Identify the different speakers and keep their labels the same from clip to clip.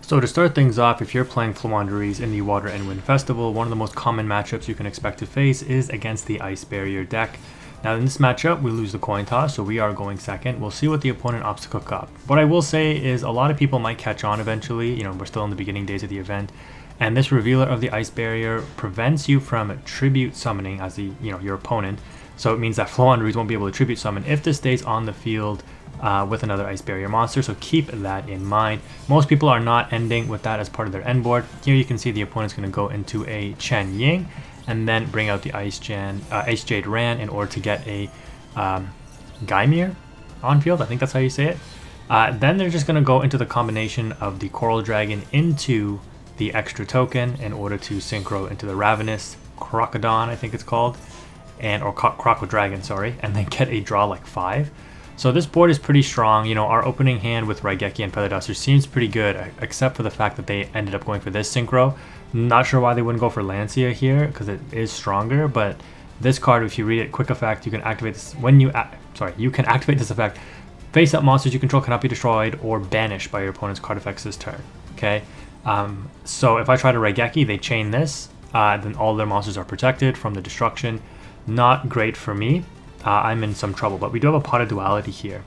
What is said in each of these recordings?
Speaker 1: So to start things off, if you're playing FLOOWANDEREEZE in the Water and Wind Festival, one of the most common matchups you can expect to face is against the Ice Barrier deck. Now in this matchup, we lose the coin toss, so we are going second. We'll see what the opponent opts to cook up. What I will say is a lot of people might catch on eventually. We're still in the beginning days of the event. And this revealer of the Ice Barrier prevents you from tribute summoning as your opponent. So it means that FLOOWANDEREEZE won't be able to tribute summon if this stays on the field with another Ice Barrier monster, so keep that in mind. Most people are not ending with that as part of their end board. Here you can see the opponent's going to go into a Chen Ying and then bring out the Ice Jade Ran in order to get a Gaimir on field. I think that's how you say it. Then they're just going to go into the combination of the Coral Dragon into the extra token in order to synchro into the Ravenous Crocodon, I think it's called, or Croco Dragon, sorry, and then get a draw like 5. So this board is pretty strong. Our opening hand with Raigeki and Feather Duster seems pretty good, except for the fact that they ended up going for this synchro. Not sure why they wouldn't go for Lancia here, because it is stronger, but this card, if you read it, quick effect, you can activate this you can activate this effect. Face up monsters you control cannot be destroyed or banished by your opponent's card effects this turn. Okay? So if I try to Raigeki, they chain this, then all their monsters are protected from the destruction. Not great for me. I'm in some trouble, but we do have a Pot of Duality here.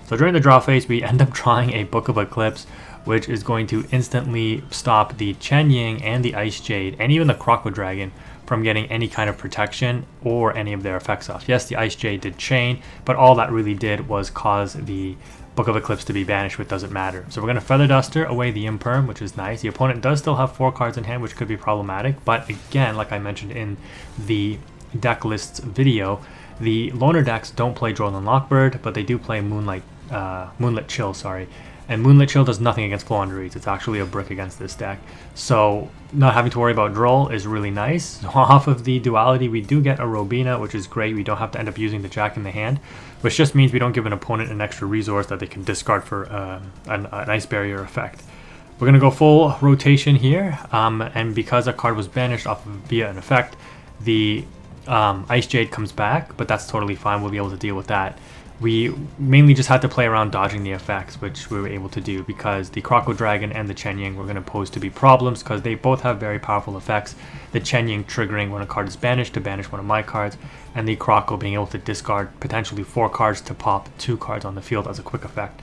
Speaker 1: So during the draw phase, we end up drawing a Book of Eclipse, which is going to instantly stop the Chen Ying and the Ice Jade, and even the Croco Dragon, from getting any kind of protection or any of their effects off. Yes, the Ice Jade did chain, but all that really did was cause the Book of Eclipse to be banished, which doesn't matter. So we're going to Feather Duster away the Imperm, which is nice. The opponent does still have 4 cards in hand, which could be problematic, but again, like I mentioned in the deck lists video, the loner decks don't play Droll and Lockbird, but they do play Moonlit Chill, sorry. And Moonlit Chill does nothing against FLOOWANDEREEZE. It's actually a brick against this deck. So not having to worry about Droll is really nice. Off of the duality, we do get a Robina, which is great. We don't have to end up using the Jack in the hand, which just means we don't give an opponent an extra resource that they can discard for an Ice Barrier effect. We're going to go full rotation here, and because a card was banished via an effect, the Ice Jade comes back, but that's totally fine. We'll be able to deal with that. We mainly just had to play around dodging the effects, which we were able to do because the Croco Dragon and the Chen Ying were going to pose to be problems because they both have very powerful effects. The Chen Ying triggering when a card is banished to banish one of my cards, and the Croco being able to discard potentially 4 cards to pop 2 cards on the field as a quick effect.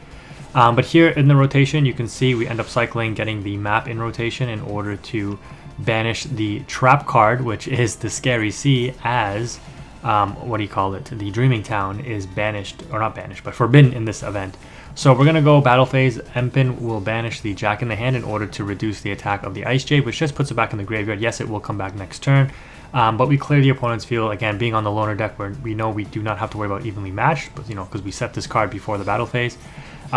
Speaker 1: But here in the rotation, you can see we end up cycling, getting the map in rotation in order to banish the trap card, which is the Scary Sea, as the Dreaming Town is banished, or not banished, but forbidden in this event. So we're going to go battle phase. Empin will banish the Jack in the hand in order to reduce the attack of the Ice Jade, which just puts it back in the graveyard. Yes, it will come back next turn, but we clear the opponent's field. Again, being on the loner deck where we know we do not have to worry about evenly matched, but because we set this card before the battle phase.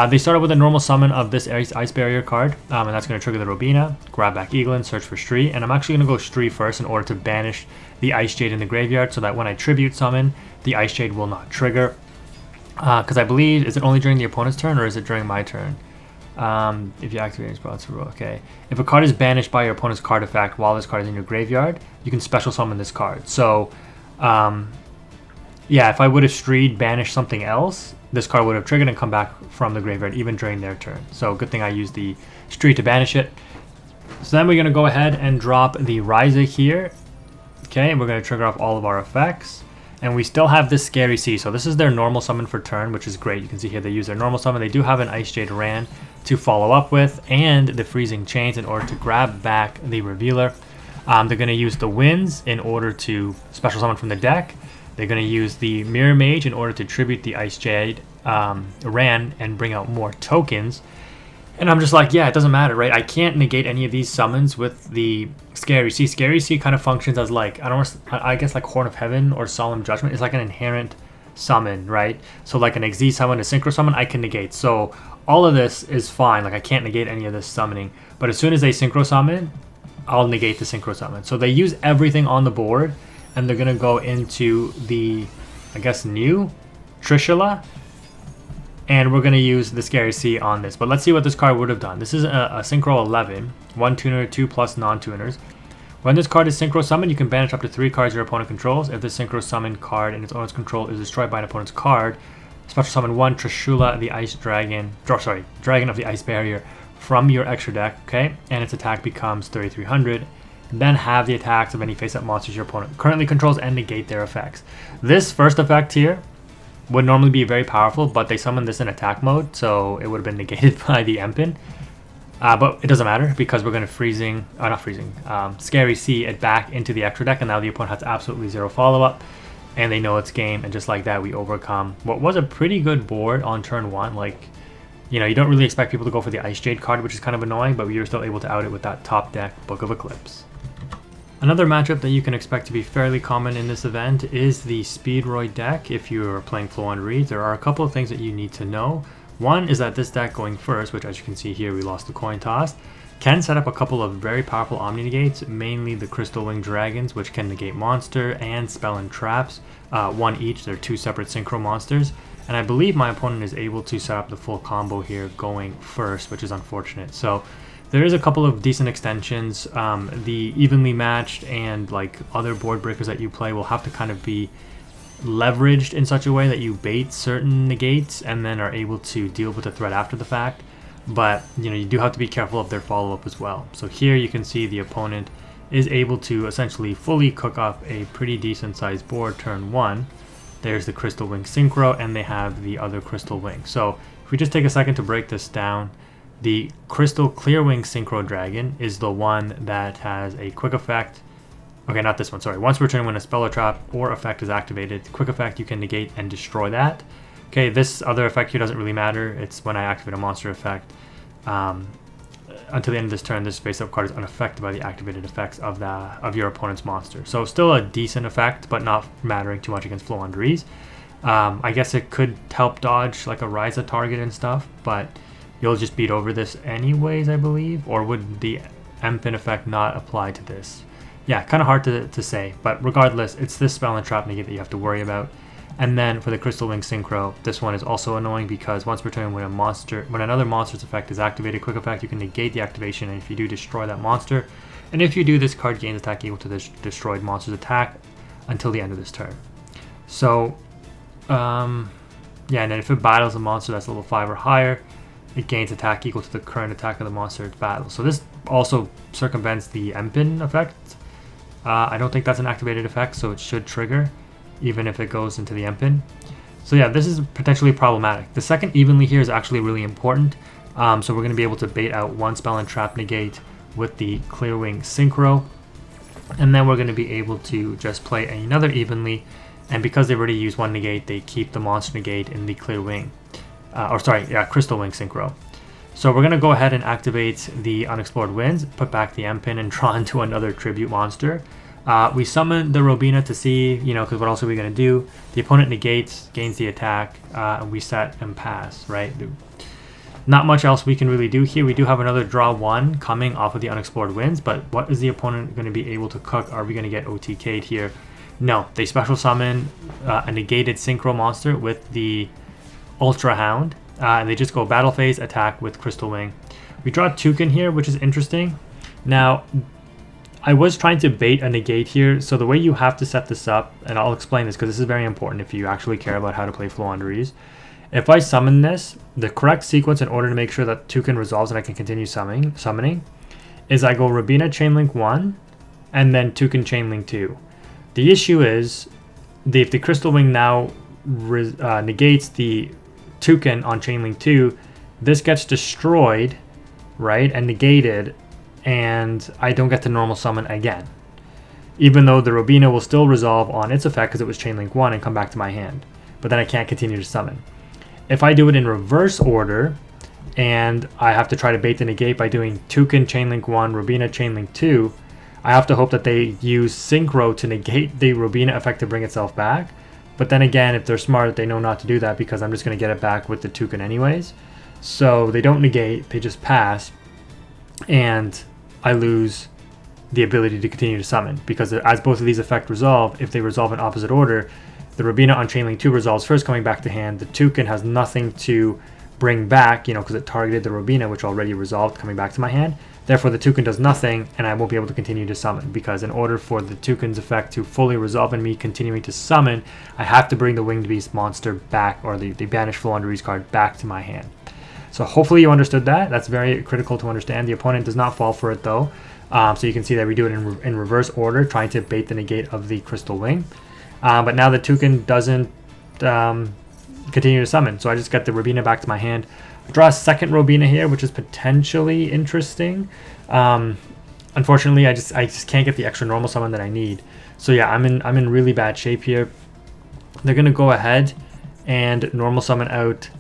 Speaker 1: They started with a normal summon of this Ice Barrier card, and that's going to trigger the Robina, grab back Eaglin, search for Stree, and I'm actually going to go Stree first in order to banish the Ice Jade in the graveyard so that when I tribute summon, the Ice Jade will not trigger. Because I believe, is it only during the opponent's turn or is it during my turn? If you activate your spots, okay. If a card is banished by your opponent's card effect while this card is in your graveyard, you can special summon this card. So, yeah, if I would have Streed banished something else, this card would have triggered and come back from the graveyard even during their turn. So good thing I used the Street to banish it. So then we're going to go ahead and drop the Ryza here. Okay, and we're going to trigger off all of our effects. And we still have this Scary Sea. So this is their normal summon for turn, which is great. You can see here they use their normal summon. They do have an Ice Jade Ran to follow up with, and the Freezing Chains in order to grab back the Revealer. They're going to use the Winds in order to special summon from the deck. They're going to use the Mirror Mage in order to tribute the Ice Jade Ran and bring out more tokens. And I'm just like, yeah, it doesn't matter, right? I can't negate any of these summons with the Scary Sea. Scary Sea kind of functions as like, I guess like Horn of Heaven or Solemn Judgment. It's like an inherent summon, right? So like an Xyz summon, a Synchro summon, I can negate. So all of this is fine. Like I can't negate any of this summoning. But as soon as they Synchro summon, I'll negate the Synchro summon. So they use everything on the board. And they're going to go into the, I guess, new Trishula. And we're going to use the Scary Sea on this. But let's see what this card would have done. This is a Synchro 11. 1 tuner, 2 plus non-tuners. When this card is Synchro Summoned, you can banish up to 3 cards your opponent controls. If the Synchro Summon card in its owner's control is destroyed by an opponent's card, special summon 1 Trishula, the Ice Dragon. Dragon of the Ice Barrier from your extra deck, okay, and its attack becomes 3300. Then have the attacks of any face-up monsters your opponent currently controls and negate their effects. This first effect here would normally be very powerful, but they summoned this in attack mode, so it would have been negated by the Empin. But it doesn't matter because we're going to Scary Sea it back into the extra deck, and now the opponent has absolutely zero follow-up, and they know it's game, and just like that, we overcome what was a pretty good board on turn 1. Like, you know, you don't really expect people to go for the Ice Jade card, which is kind of annoying, but we were still able to out it with that top deck Book of Eclipse. Another matchup that you can expect to be fairly common in this event is the Speedroid deck. If you're playing Floowandereeze, there are a couple of things that you need to know. One is that this deck going first, which as you can see here, we lost the coin toss, can set up a couple of very powerful Omni Negates, mainly the Crystal Wing Dragons, which can negate monster and spell and traps, one each. They're two separate synchro monsters. And I believe my opponent is able to set up the full combo here going first, which is unfortunate. So there is a couple of decent extensions. The evenly matched and like other board breakers that you play will have to kind of be leveraged in such a way that you bait certain negates and then are able to deal with the threat after the fact. But you know, you do have to be careful of their follow-up as well. So here you can see the opponent is able to essentially fully cook up a pretty decent sized board turn 1. There's the Crystal Wing Synchro, and they have the other Crystal Wing. So if we just take a second to break this down, the Crystal Clearwing Synchro Dragon is the one that has a quick effect. Okay, not this one, sorry. Once per turn when a spell or trap or effect is activated, quick effect, you can negate and destroy that. Okay, this other effect here doesn't really matter. It's when I activate a monster effect. Until the end of this turn, this face-up card is unaffected by the activated effects of your opponent's monster. So still a decent effect, but not mattering too much against Floowandereeze. I guess it could help dodge like a Ryza target and stuff, but you'll just beat over this anyways, I believe. Or would the Empin effect not apply to this? Yeah, kind of hard to say, but regardless, it's this spell and trap negate that you have to worry about. And then for the Crystal Wing Synchro, this one is also annoying because once per turn when another monster's effect is activated, quick effect, you can negate the activation, and if you do, destroy that monster. And if you do, this card gains attack equal to the destroyed monster's attack until the end of this turn. So, yeah, and then if it battles a monster that's level 5 or higher, it gains attack equal to the current attack of the monster it battles. So this also circumvents the Empin effect. I don't think that's an activated effect, so it should trigger even if it goes into the Empin. So yeah, this is potentially problematic. The second evenly here is actually really important. So we're going to be able to bait out one spell and trap negate with the Clearwing Synchro. And then we're going to be able to just play another evenly. And because they've already used one negate, they keep the monster negate in the Clearwing. Crystal Wing Synchro. So we're going to go ahead and activate the Unexplored Winds, put back the Empin, and draw into another tribute monster. We summon the Robina to see, because what else are we going to do? The opponent negates, gains the attack, and we set and pass, right? Not much else we can really do here. We do have another draw 1 coming off of the Unexplored Winds, but what is the opponent going to be able to cook? Are we going to get OTK'd here? No, they special summon a negated Synchro monster with the Ultra Hound, and they just go battle phase, attack with Crystal Wing. We draw Toucan here, which is interesting. Now, I was trying to bait a negate here, so the way you have to set this up, and I'll explain this because this is very important if you actually care about how to play Floowandereeze. If I summon this, the correct sequence in order to make sure that Toucan resolves and I can continue summoning is I go Robina Chainlink 1 and then Toucan Chainlink 2. The issue is if the Crystal Wing now negates the Toucan on Chainlink 2, this gets destroyed, right, and negated, and I don't get to normal summon again. Even though the Robina will still resolve on its effect because it was Chainlink 1 and come back to my hand. But then I can't continue to summon. If I do it in reverse order, and I have to try to bait the negate by doing Toucan Chainlink 1, Robina Chainlink 2, I have to hope that they use Synchro to negate the Robina effect to bring itself back. But then again, if they're smart, they know not to do that because I'm just going to get it back with the Toucan anyways. So they don't negate, they just pass, and I lose the ability to continue to summon because as both of these effects resolve, if they resolve in opposite order, the Robina on Chainlink 2 resolves first coming back to hand. The Toucan has nothing to bring back, because it targeted the Robina, which already resolved coming back to my hand. Therefore, the Toucan does nothing, and I won't be able to continue to summon because in order for the Toucan's effect to fully resolve and me continuing to summon, I have to bring the Winged Beast monster back, or the banished Floowandereeze card back to my hand. So hopefully you understood that. That's very critical to understand. The opponent does not fall for it though. So you can see that we do it in reverse order, trying to bait the negate of the Crystal Wing. But now the Toucan doesn't continue to summon. So I just get the Robina back to my hand. I draw a second Robina here, which is potentially interesting. Unfortunately, I just can't get the extra normal summon that I need. So yeah, I'm in really bad shape here. They're gonna go ahead and normal summon out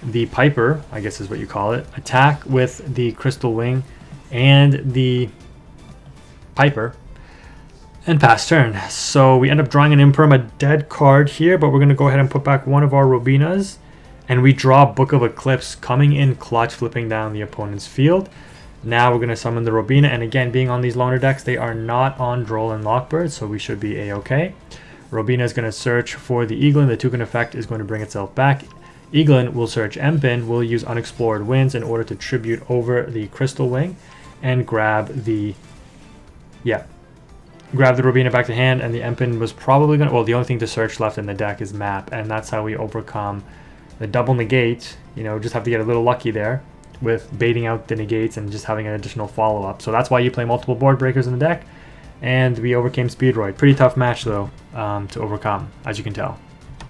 Speaker 1: the Piper, I guess is what you call it. Attack with the Crystal Wing and the Piper, and pass turn. So we end up drawing an Imperma dead card here, but we're gonna go ahead and put back one of our Robinas, and we draw Book of Eclipse, coming in clutch, flipping down the opponent's field. Now we're going to summon the Robina, and again, being on these loner decks, they are not on Droll and Lockbird, so we should be a-okay. Robina is going to search for the Eaglin. The Toucan effect is going to bring itself back. Eaglin will search Empin, will use Unexplored Winds in order to tribute over the Crystal Wing and grab the Robina back to hand, and the Empin was probably going to, well, the only thing to search left in the deck is Map, and that's how we overcome the double negate. You know, just have to get a little lucky there with baiting out the negates and just having an additional follow-up. So that's why you play multiple board breakers in the deck, and we overcame Speedroid. Pretty tough match though to overcome, as you can tell.